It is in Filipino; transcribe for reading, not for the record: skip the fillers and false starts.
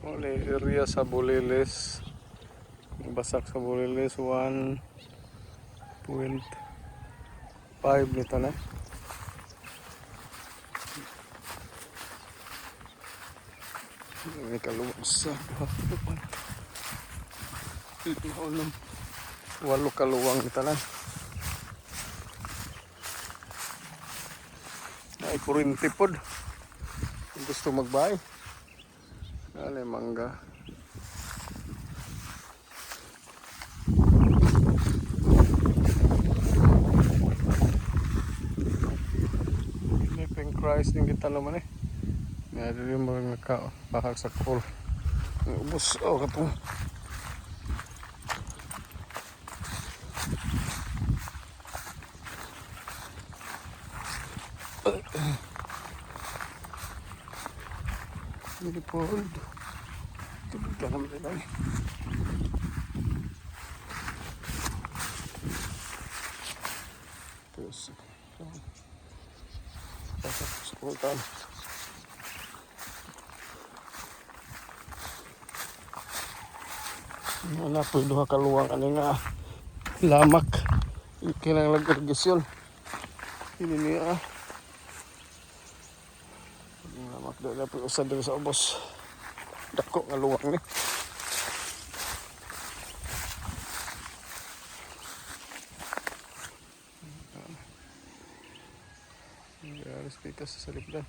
Wala area sa Bulilis. Basak sa Bulilis 1.5 nito na. Ini kaluwang sa hapon. Ito ulam. 8 kaluwang nito na. Ay kurinti pod. Gusto magbay. Ano mangga. Living Christ yung kita naman eh. Meron yung mga nakapakag sa cool. Ubus katong. Hindi po. Tubig ka naman lang. Terus. Pasok sa kultan. Wala po yung 2 kaluwang ano nga lamak. Kailangan lagirgisyon. Ini niya. Lamak doon na po usad doon sa ubos. Dako nga luwang ni. Alas kita sa salip na.